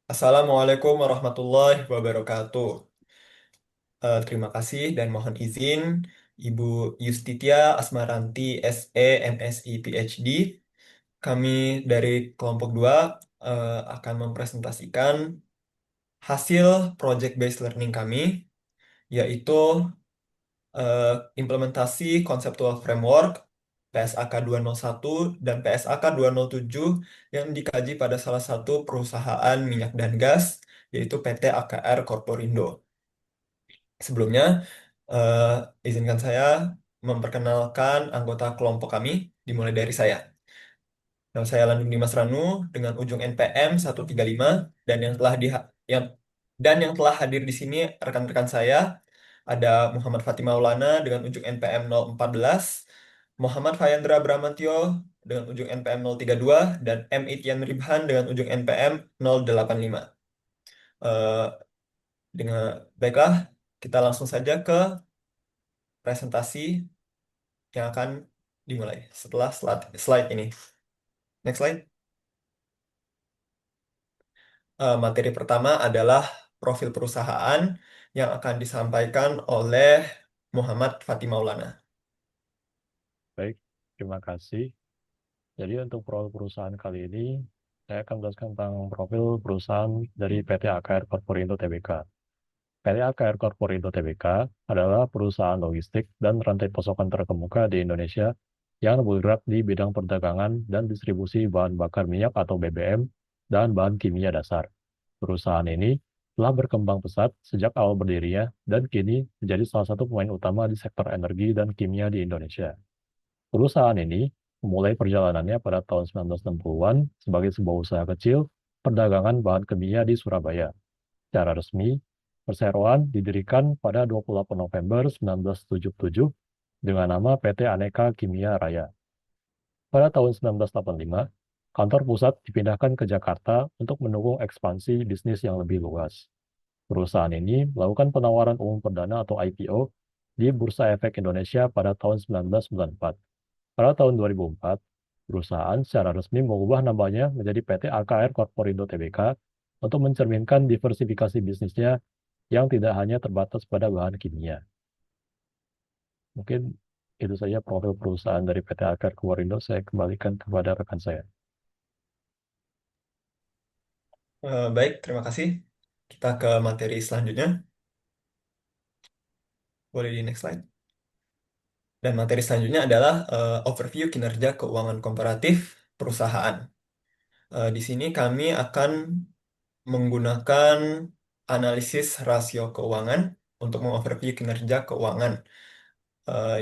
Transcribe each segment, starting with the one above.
Assalamualaikum warahmatullahi wabarakatuh. Terima kasih dan mohon izin Ibu Yustitia Asmaranti SE MSI PhD. Kami dari kelompok 2 akan mempresentasikan hasil project based learning kami, yaitu eh, implementasi conceptual framework PSAK 201 dan PSAK 207 yang dikaji pada salah satu perusahaan minyak dan gas, yaitu PT AKR Korporindo. Sebelumnya, eh, izinkan saya memperkenalkan anggota kelompok kami, dimulai dari saya. Nama saya Landung Dimas Ranu dengan ujung NPM 135 dan yang yang telah hadir di sini rekan-rekan saya ada Muhammad Fatih Maulana dengan ujung NPM 014, Muhammad Fayandra Bramantyo dengan ujung NPM 032 dan M. Itian Ribhan dengan ujung NPM 085. Eh, dengan baiklah, kita langsung saja ke presentasi yang akan dimulai setelah slide ini. Next slide. Materi pertama adalah profil perusahaan yang akan disampaikan oleh Muhammad Fatih Maulana. Baik, terima kasih. Jadi untuk profil perusahaan kali ini, saya akan menjelaskan tentang profil perusahaan dari PT AKR Korporindo Tbk. PT AKR Korporindo Tbk adalah perusahaan logistik dan rantai pasokan terkemuka di Indonesia yang bergerak di bidang perdagangan dan distribusi bahan bakar minyak atau BBM dan bahan kimia dasar. Perusahaan ini telah berkembang pesat sejak awal berdirinya dan kini menjadi salah satu pemain utama di sektor energi dan kimia di Indonesia. Perusahaan ini memulai perjalanannya pada tahun 1960-an sebagai sebuah usaha kecil perdagangan bahan kimia di Surabaya. Secara resmi, perseroan didirikan pada 28 November 1977 dengan nama PT Aneka Kimia Raya. Pada tahun 1985, kantor pusat dipindahkan ke Jakarta untuk mendukung ekspansi bisnis yang lebih luas. Perusahaan ini melakukan penawaran umum perdana atau IPO di Bursa Efek Indonesia pada tahun 1994. Pada tahun 2004, perusahaan secara resmi mengubah namanya menjadi PT AKR Korporindo Tbk untuk mencerminkan diversifikasi bisnisnya yang tidak hanya terbatas pada bahan kimia. Mungkin itu saja profil perusahaan dari PT AKR Korporindo. Saya kembalikan kepada rekan saya. Baik, terima kasih. Kita ke materi selanjutnya. Boleh di next slide. Dan materi selanjutnya adalah overview kinerja keuangan komparatif perusahaan. Di sini kami akan menggunakan analisis rasio keuangan untuk mengoverview kinerja keuangan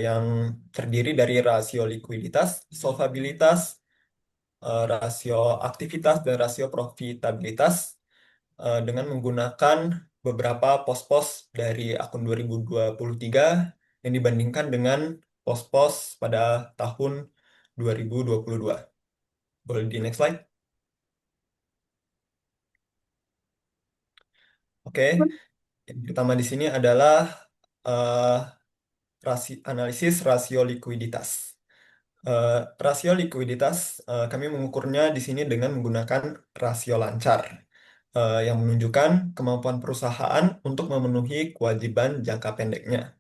yang terdiri dari rasio likuiditas, solvabilitas, rasio aktivitas, dan rasio profitabilitas dengan menggunakan beberapa pos-pos dari akun 2023 yang dibandingkan dengan pos-pos pada tahun 2022. Boleh di next slide. Oke, yang pertama di sini adalah eh, analisis rasio likuiditas. Eh, Rasio likuiditas kami mengukurnya di sini dengan menggunakan rasio lancar yang menunjukkan kemampuan perusahaan untuk memenuhi kewajiban jangka pendeknya.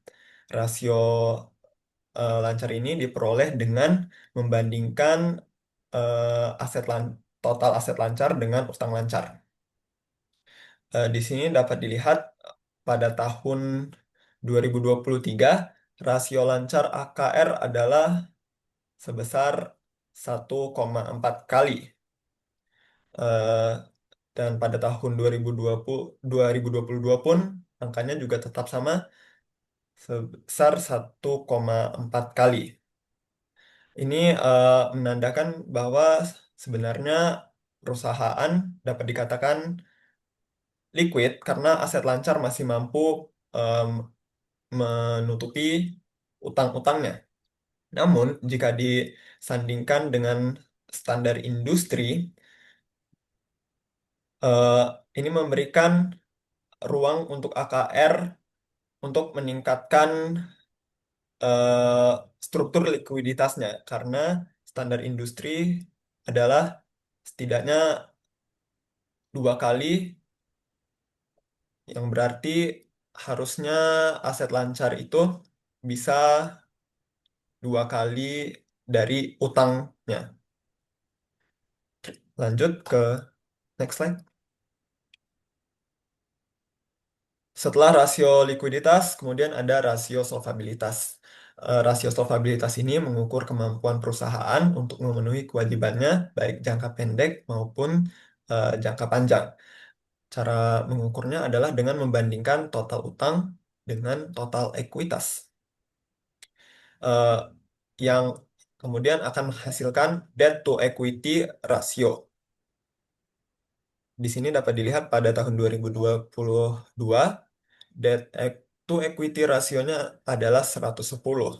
Rasio lancar ini diperoleh dengan membandingkan total aset lancar dengan utang lancar. Di sini dapat dilihat pada tahun 2023 rasio lancar AKR adalah sebesar 1,4 kali. Eh, dan pada tahun 2022 pun angkanya juga tetap sama sebesar 1,4 kali. Ini menandakan bahwa sebenarnya perusahaan dapat dikatakan liquid karena aset lancar masih mampu em, menutupi utang-utangnya. Namun, jika disandingkan dengan standar industri, eh, ini memberikan ruang untuk AKR untuk meningkatkan eh, struktur likuiditasnya, karena standar industri adalah setidaknya dua kali, yang berarti harusnya aset lancar itu bisa dua kali dari utangnya. Lanjut ke next slide. Setelah rasio likuiditas, kemudian ada rasio solvabilitas. Rasio solvabilitas ini mengukur kemampuan perusahaan untuk memenuhi kewajibannya, baik jangka pendek maupun jangka panjang. Cara mengukurnya adalah dengan membandingkan total utang dengan total ekuitas, eh, yang kemudian akan menghasilkan debt to equity ratio. Di sini dapat dilihat pada tahun 2022, to equity rasionya adalah 110.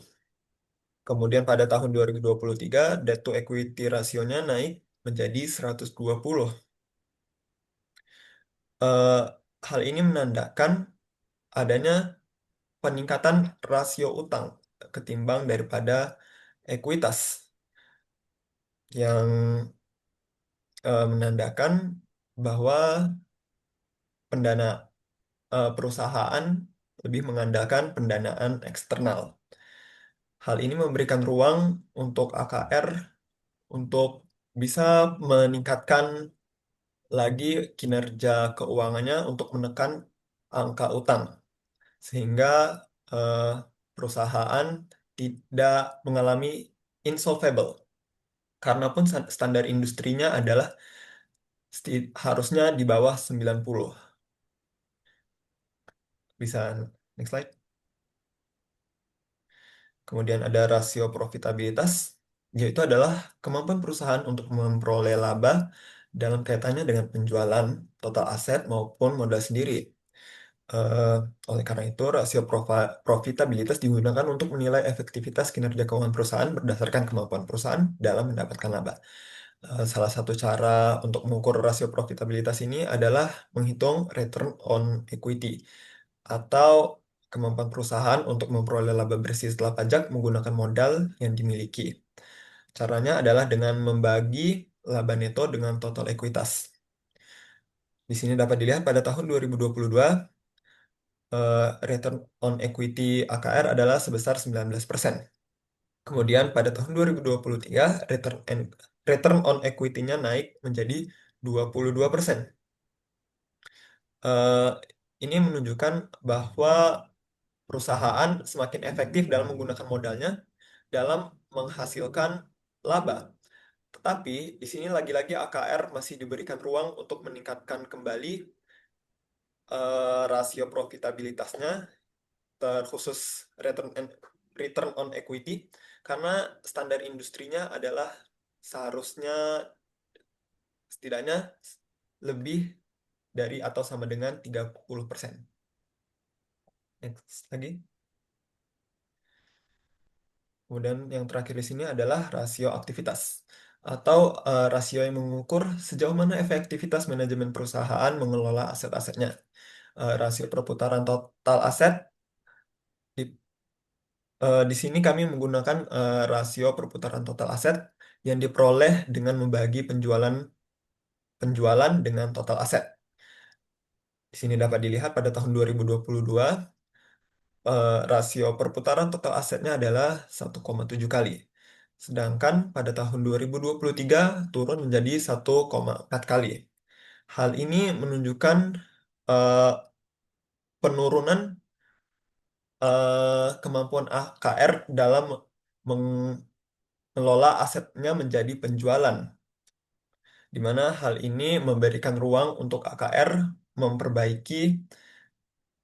Kemudian pada tahun 2023, debt to equity rasionya naik menjadi 120. Eh, Hal ini menandakan adanya peningkatan rasio utang ketimbang daripada ekuitas, yang menandakan bahwa pendana perusahaan lebih mengandalkan pendanaan eksternal. Hal ini memberikan ruang untuk AKR untuk bisa meningkatkan lagi kinerja keuangannya untuk menekan angka utang, sehingga eh, perusahaan tidak mengalami insolvable. Karena pun standar industrinya adalah harusnya di bawah 90. Bisa next slide. Kemudian ada rasio profitabilitas, yaitu adalah kemampuan perusahaan untuk memperoleh laba dalam kaitannya dengan penjualan total aset maupun modal sendiri. Eh, Oleh karena itu, rasio profitabilitas digunakan untuk menilai efektivitas kinerja keuangan perusahaan berdasarkan kemampuan perusahaan dalam mendapatkan laba. Salah satu cara untuk mengukur rasio profitabilitas ini adalah menghitung return on equity atau kemampuan perusahaan untuk memperoleh laba bersih setelah pajak menggunakan modal yang dimiliki. Caranya adalah dengan membagi laba neto dengan total ekuitas. Di sini dapat dilihat pada tahun 2022, return on equity AKR adalah sebesar 19%. Kemudian pada tahun 2023, return on equity-nya naik menjadi 22%. Eh, ini menunjukkan bahwa perusahaan semakin efektif dalam menggunakan modalnya dalam menghasilkan laba. Tetapi di sini lagi-lagi AKR masih diberikan ruang untuk meningkatkan kembali rasio profitabilitasnya, terkhusus return on equity, karena standar industrinya adalah seharusnya setidaknya lebih dari atau sama dengan 30%. Next lagi. Kemudian yang terakhir di sini adalah rasio aktivitas atau rasio yang mengukur sejauh mana efektivitas manajemen perusahaan mengelola aset-asetnya. Rasio perputaran total aset di, di sini kami menggunakan rasio perputaran total aset yang diperoleh dengan membagi penjualan penjualan dengan total aset. Di sini dapat dilihat pada tahun 2022, rasio perputaran total asetnya adalah 1,7 kali. Sedangkan pada tahun 2023 turun menjadi 1,4 kali. Hal ini menunjukkan eh, penurunan kemampuan AKR dalam mengelola asetnya menjadi penjualan, di mana hal ini memberikan ruang untuk AKR memperbaiki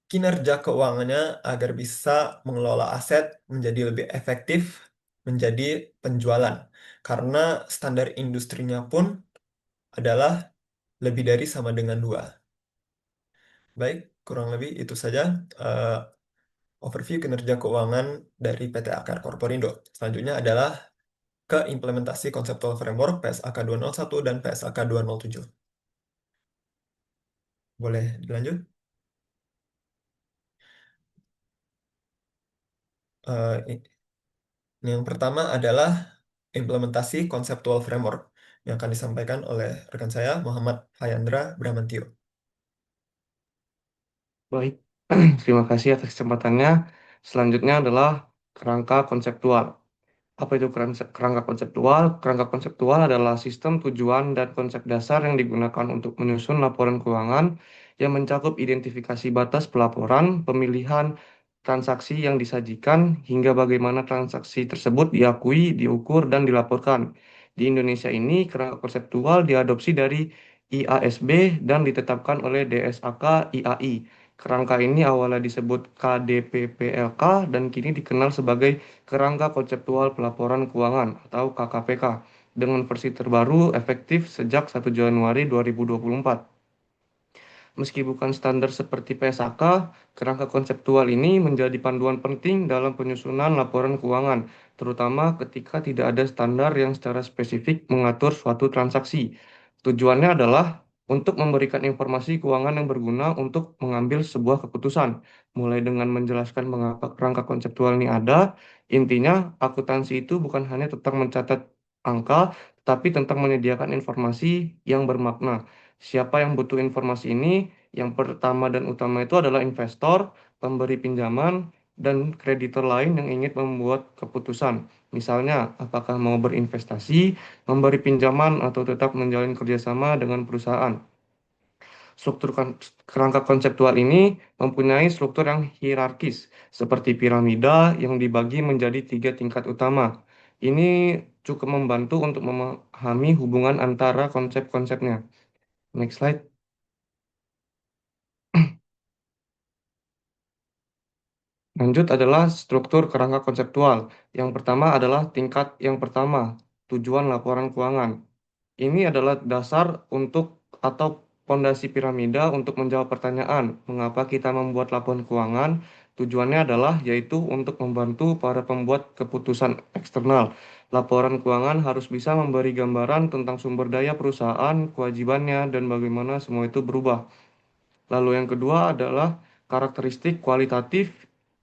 kinerja keuangannya agar bisa mengelola aset menjadi lebih efektif menjadi penjualan. Karena standar industrinya pun adalah lebih dari sama dengan dua. Baik, kurang lebih itu saja eh, overview kinerja keuangan dari PT Akar Korporindo. Selanjutnya adalah ke implementasi Conceptual Framework PSAK 201 dan PSAK 207. Boleh dilanjut? Eh, Yang pertama adalah implementasi conceptual framework. yang akan disampaikan oleh rekan saya Muhammad Hayandra Bramantio. Baik, terima kasih atas kesempatannya. Selanjutnya adalah kerangka konseptual. Apa itu kerangka konseptual? Kerangka konseptual adalah sistem tujuan dan konsep dasar yang digunakan untuk menyusun laporan keuangan yang mencakup identifikasi batas pelaporan, pemilihan transaksi yang disajikan, hingga bagaimana transaksi tersebut diakui, diukur, dan dilaporkan. Di Indonesia ini, kerangka konseptual diadopsi dari IASB dan ditetapkan oleh DSAK IAI. Kerangka ini awalnya disebut KDPPLK dan kini dikenal sebagai Kerangka Konseptual Pelaporan Keuangan atau KKPK dengan versi terbaru efektif sejak 1 Januari 2024. Meski bukan standar seperti PSAK, kerangka konseptual ini menjadi panduan penting dalam penyusunan laporan keuangan, terutama ketika tidak ada standar yang secara spesifik mengatur suatu transaksi. Tujuannya adalah untuk memberikan informasi keuangan yang berguna untuk mengambil sebuah keputusan. Mulai dengan menjelaskan mengapa kerangka konseptual ini ada, intinya akuntansi itu bukan hanya tentang mencatat angka, tapi tentang menyediakan informasi yang bermakna. Siapa yang butuh informasi ini? Yang pertama dan utama itu adalah investor, pemberi pinjaman, dan kreditor lain yang ingin membuat keputusan. Misalnya, apakah mau berinvestasi, memberi pinjaman, atau tetap menjalin kerjasama dengan perusahaan. Struktur kerangka konseptual ini mempunyai struktur yang hierarkis, seperti piramida yang dibagi menjadi 3 tingkat utama. Ini cukup membantu untuk memahami hubungan antara konsep-konsepnya. Next slide. Lanjut adalah struktur kerangka konseptual. Yang pertama adalah tingkat yang pertama, tujuan laporan keuangan. Ini adalah dasar untuk atau pondasi piramida untuk menjawab pertanyaan, mengapa kita membuat laporan keuangan? Tujuannya adalah yaitu untuk membantu para pembuat keputusan eksternal. Laporan keuangan harus bisa memberi gambaran tentang sumber daya perusahaan, kewajibannya, dan bagaimana semua itu berubah. Lalu yang kedua adalah karakteristik kualitatif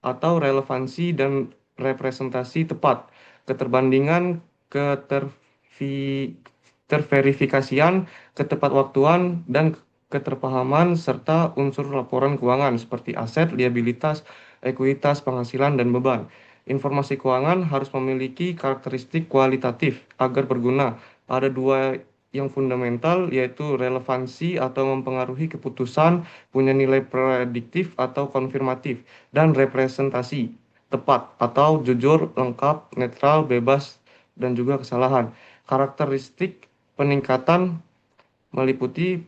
atau relevansi dan representasi tepat, keterbandingan, keterverifikasian, ketepatwaktuan, dan keterpahaman, serta unsur laporan keuangan seperti aset, liabilitas, ekuitas, penghasilan, dan beban. Informasi keuangan harus memiliki karakteristik kualitatif agar berguna. Ada dua yang fundamental, yaitu relevansi atau mempengaruhi keputusan, punya nilai prediktif atau konfirmatif, dan representasi, tepat atau jujur, lengkap, netral, bebas, dan juga kesalahan. Karakteristik peningkatan meliputi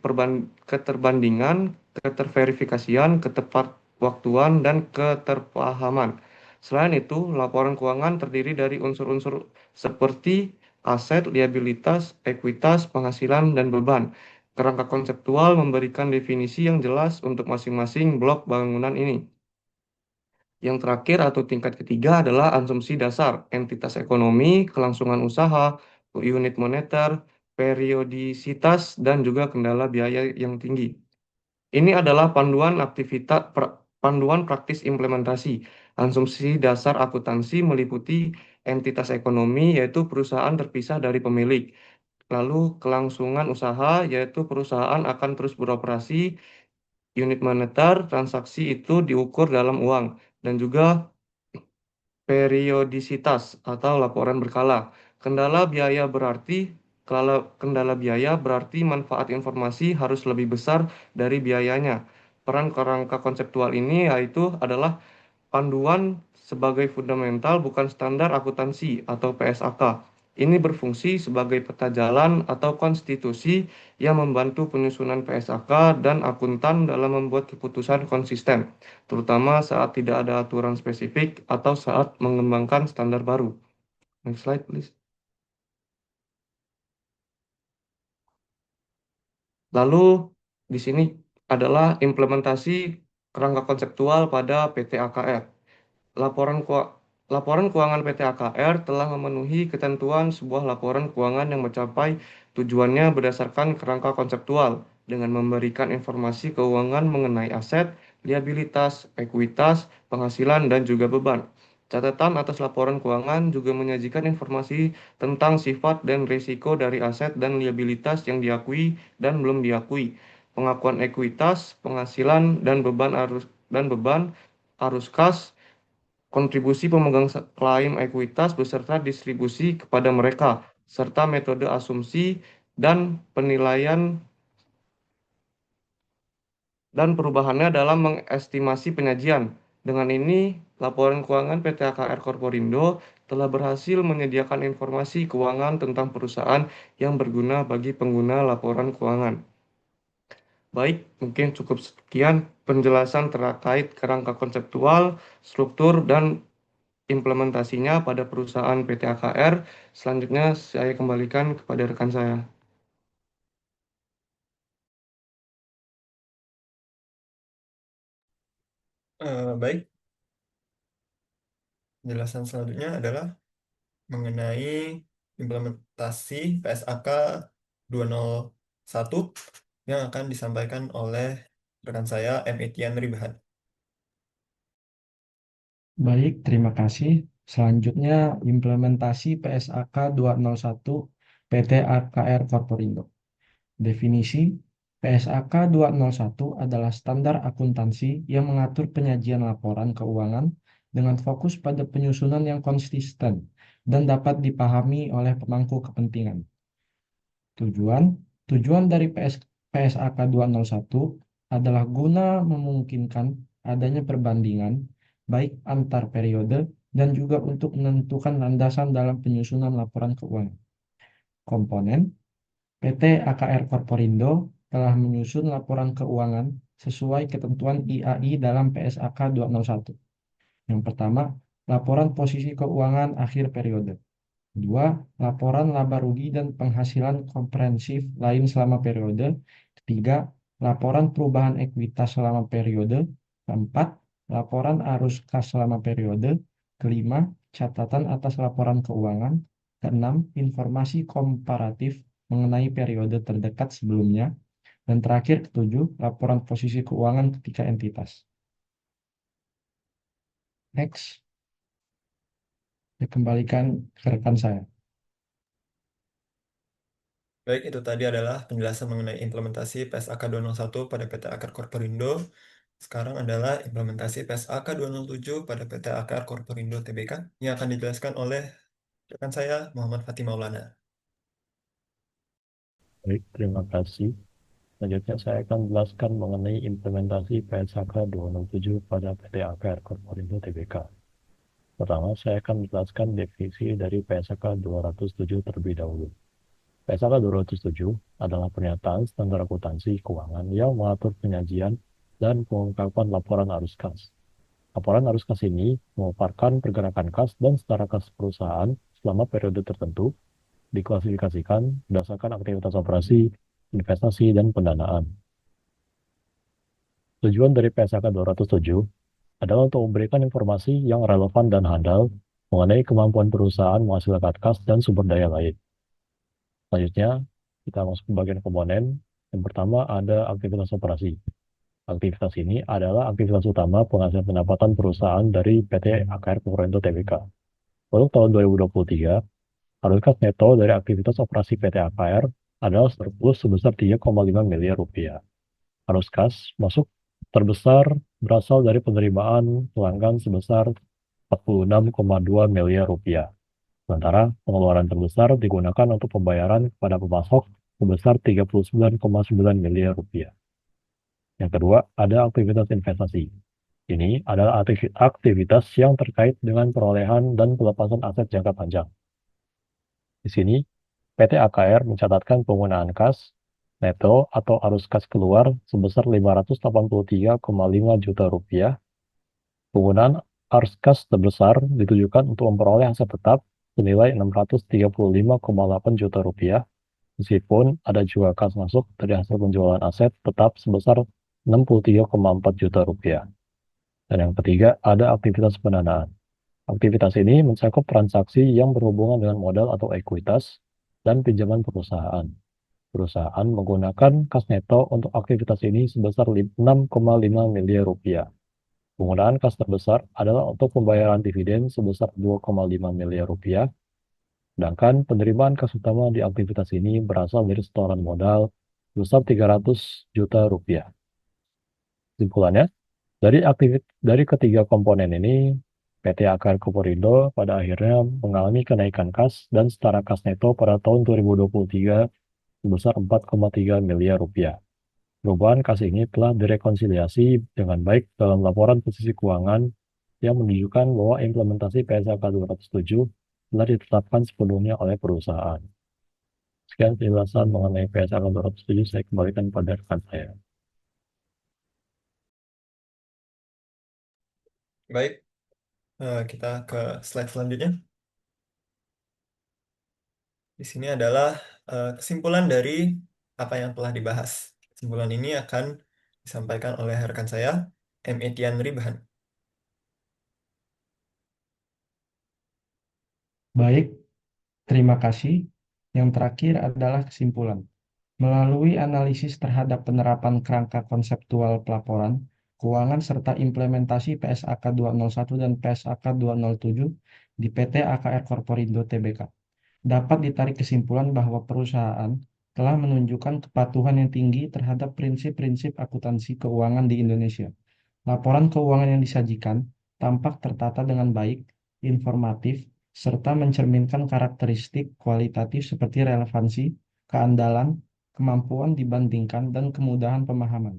keterbandingan, keterverifikasian, ketepatwaktuan, dan keterpahaman. Selain itu, laporan keuangan terdiri dari unsur-unsur seperti aset, liabilitas, ekuitas, penghasilan, dan beban. Kerangka konseptual memberikan definisi yang jelas untuk masing-masing blok bangunan ini. Yang terakhir atau tingkat ketiga adalah asumsi dasar, entitas ekonomi, kelangsungan usaha, unit moneter, periodisitas, dan juga kendala biaya yang tinggi. Ini adalah panduan praktis implementasi. Asumsi dasar akuntansi meliputi entitas ekonomi, yaitu perusahaan terpisah dari pemilik. Lalu kelangsungan usaha, yaitu perusahaan akan terus beroperasi. Unit moneter, transaksi itu diukur dalam uang. Dan juga periodisitas atau laporan berkala. Kendala biaya berarti Kalau kendala biaya berarti manfaat informasi harus lebih besar dari biayanya. Peran kerangka konseptual ini yaitu adalah panduan sebagai fundamental bukan standar akuntansi atau PSAK. Ini berfungsi sebagai peta jalan atau konstitusi yang membantu penyusunan PSAK dan akuntan dalam membuat keputusan konsisten, terutama saat tidak ada aturan spesifik atau saat mengembangkan standar baru. Next slide, please. Lalu di sini adalah implementasi kerangka konseptual pada PT AKR. Laporan keu- Laporan keuangan PT AKR telah memenuhi ketentuan sebuah laporan keuangan yang mencapai tujuannya berdasarkan kerangka konseptual dengan memberikan informasi keuangan mengenai aset, liabilitas, ekuitas, penghasilan, dan juga beban. Catatan atas laporan keuangan juga menyajikan informasi tentang sifat dan risiko dari aset dan liabilitas yang diakui dan belum diakui, pengakuan ekuitas, penghasilan dan beban arus kas, kontribusi pemegang klaim ekuitas beserta distribusi kepada mereka, serta metode asumsi dan penilaian dan perubahannya dalam mengestimasi penyajian. Dengan ini, laporan keuangan PT AKR Korporindo telah berhasil menyediakan informasi keuangan tentang perusahaan yang berguna bagi pengguna laporan keuangan. Baik, mungkin cukup sekian penjelasan terkait kerangka konseptual, struktur, dan implementasinya pada perusahaan PT AKR. Selanjutnya, saya kembalikan kepada rekan saya. Baik, penjelasan selanjutnya adalah mengenai implementasi PSAK 201 yang akan disampaikan oleh rekan saya M. Itian Ribahan. Baik, terima kasih. Selanjutnya, implementasi PSAK 201 PT AKR Korporindo. Definisi, PSAK 201 adalah standar akuntansi yang mengatur penyajian laporan keuangan dengan fokus pada penyusunan yang konsisten dan dapat dipahami oleh pemangku kepentingan. Tujuan Tujuan dari PSAK 201 adalah guna memungkinkan adanya perbandingan baik antar periode dan juga untuk menentukan landasan dalam penyusunan laporan keuangan. Komponen PT AKR Korporindo telah menyusun laporan keuangan sesuai ketentuan IAI dalam PSAK 201. Yang pertama, laporan posisi keuangan akhir periode. 2. Laporan laba rugi dan penghasilan komprehensif lain selama periode. 3. Laporan perubahan ekuitas selama periode. 4. Laporan arus kas selama periode. 5. Catatan atas laporan keuangan. 6. Informasi komparatif mengenai periode terdekat sebelumnya. Dan terakhir, 7. Laporan posisi keuangan ketika entitas. Next. Saya kembalikan ke rekan saya. Baik, itu tadi adalah penjelasan mengenai implementasi PSAK 201 pada PT AKR Korporindo. Sekarang adalah implementasi PSAK 207 pada PT AKR Korporindo Tbk yang akan dijelaskan oleh rekan saya Muhammad Fatih Maulana. Baik, terima kasih. Selanjutnya saya akan jelaskan mengenai implementasi PSAK 207 pada PT AKR Korporindo Tbk. Pertama, saya akan menjelaskan definisi dari PSAK 207 terlebih dahulu. PSAK 207 adalah pernyataan standar akuntansi keuangan yang mengatur penyajian dan pengungkapan laporan arus kas. Laporan arus kas ini memaparkan pergerakan kas dan setara kas perusahaan selama periode tertentu, diklasifikasikan berdasarkan aktivitas operasi, investasi, dan pendanaan. Tujuan dari PSAK 207 adalah untuk memberikan informasi yang relevan dan handal mengenai kemampuan perusahaan menghasilkan kas dan sumber daya lain. Selanjutnya, kita masuk ke bagian komponen. Yang pertama ada aktivitas operasi. Aktivitas ini adalah aktivitas utama penghasilan pendapatan perusahaan dari PT AKR Korporindo Tbk. Untuk tahun 2023, arus kas neto dari aktivitas operasi PT AKR adalah surplus sebesar 3,5 miliar rupiah. Arus kas masuk terbesar berasal dari penerimaan pelanggan sebesar 46,2 miliar rupiah. Sementara pengeluaran terbesar digunakan untuk pembayaran kepada pemasok sebesar 39,9 miliar rupiah. Yang kedua, ada aktivitas investasi. Ini adalah aktivitas yang terkait dengan perolehan dan pelepasan aset jangka panjang. Di sini, PT AKR mencatatkan penggunaan kas neto atau arus kas keluar sebesar 583,5 juta rupiah. Penggunaan arus kas terbesar ditujukan untuk memperoleh aset tetap senilai 635,8 juta rupiah, meskipun ada juga kas masuk dari hasil penjualan aset tetap sebesar 63,4 juta rupiah. Dan yang ketiga, ada aktivitas pendanaan. Aktivitas ini mencakup transaksi yang berhubungan dengan modal atau ekuitas dan pinjaman perusahaan. Perusahaan menggunakan kas neto untuk aktivitas ini sebesar 6,5 miliar rupiah. Penggunaan kas terbesar adalah untuk pembayaran dividen sebesar 2,5 miliar rupiah, sedangkan penerimaan kas utama di aktivitas ini berasal dari setoran modal sebesar 300 juta rupiah. Kesimpulannya, dari ketiga komponen ini, PT AKR Koporindo pada akhirnya mengalami kenaikan kas dan setara kas neto pada tahun 2023 sebesar 4,3 miliar rupiah. Perubahan kas ini telah direkonsiliasi dengan baik dalam laporan posisi keuangan yang menunjukkan bahwa implementasi PSAK 207 telah ditetapkan sepenuhnya oleh perusahaan. Sekian penjelasan mengenai PSAK 207, saya kembalikan pada rekan saya. Baik, kita ke slide selanjutnya. Di sini adalah kesimpulan dari apa yang telah dibahas. Kesimpulan ini akan disampaikan oleh rekan saya, M. Etienne Ribahan. Baik, terima kasih. Yang terakhir adalah kesimpulan. Melalui analisis terhadap penerapan kerangka konseptual pelaporan, keuangan serta implementasi PSAK 201 dan PSAK 207 di PT AKR Korporindo Tbk, dapat ditarik kesimpulan bahwa perusahaan telah menunjukkan kepatuhan yang tinggi terhadap prinsip-prinsip akuntansi keuangan di Indonesia. Laporan keuangan yang disajikan tampak tertata dengan baik, informatif, serta mencerminkan karakteristik kualitatif seperti relevansi, keandalan, kemampuan dibandingkan, dan kemudahan pemahaman.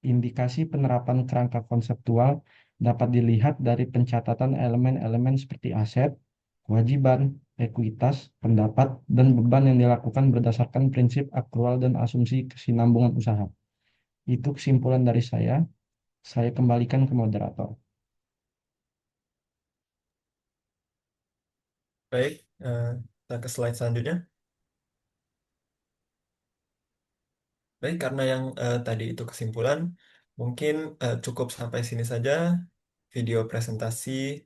Indikasi penerapan kerangka konseptual dapat dilihat dari pencatatan elemen-elemen seperti aset, kewajiban, ekuitas, pendapat, dan beban yang dilakukan berdasarkan prinsip akrual dan asumsi kesinambungan usaha. Itu kesimpulan dari saya. Saya kembalikan ke moderator. Baik, kita ke slide selanjutnya. Baik, karena yang tadi itu kesimpulan, mungkin cukup sampai sini saja video presentasi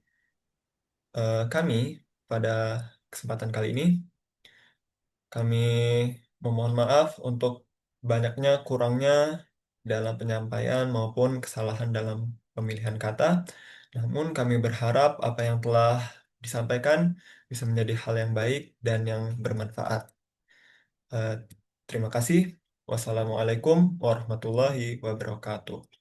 kami pada kesempatan kali ini. Kami memohon maaf untuk banyaknya kurangnya dalam penyampaian maupun kesalahan dalam pemilihan kata. Namun kami berharap apa yang telah disampaikan bisa menjadi hal yang baik dan yang bermanfaat. Eh, Terima kasih. Wassalamualaikum warahmatullahi wabarakatuh.